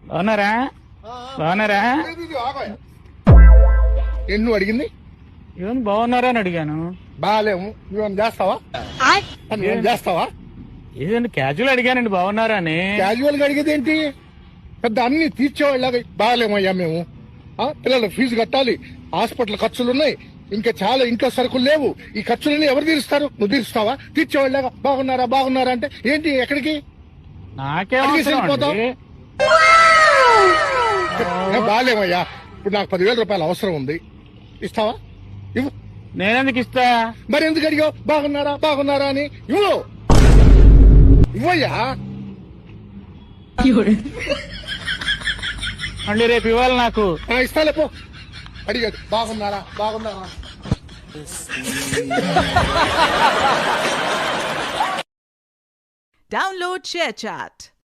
బాగున్నారా? బాగున్నారా? ఎన్ను అడిగింది ఏం బాగున్నారా అని అడిగాను. బాగాలేము. నువ్వేం చేస్తావా? నువ్వేం చేస్తావా? ఏదండి క్యాజువల్ అడిగానండి బాగున్నారా అని. క్యాజువల్ గా అడిగేది ఏంటి? పెద్ద అన్ని తీర్చేవాళ్ళగా బాగాలేమయ్యా మేము. పిల్లల ఫీజు కట్టాలి, హాస్పిటల్ ఖర్చులు ఉన్నాయి, ఇంకా చాలా ఇంట్లో సరుకులు లేవు. ఈ ఖర్చులన్నీ ఎవరు తీరుస్తారు? నువ్వు తీరుస్తావా? తీర్చేవాళ్ళగా బాగున్నారా బాగున్నారా అంటే ఏంటి? ఎక్కడికి? నాకేం బాగాలేమయ్యా, ఇప్పుడు నాకు 10,000 రూపాయలు అవసరం ఉంది, ఇస్తావా? ఇవ్వు. నేనెందుకు ఇస్తా? మరి ఎందుకు అడిగావు బాగున్నారా బాగున్నారా అని? ఇవ్వు, ఇవ్వయ్యా. మళ్ళీ రేపు ఇవ్వాలి నాకు. ఇస్తాలే పో. అడిగాడు బాగున్నారా బాగున్నారా. Download ShareChat.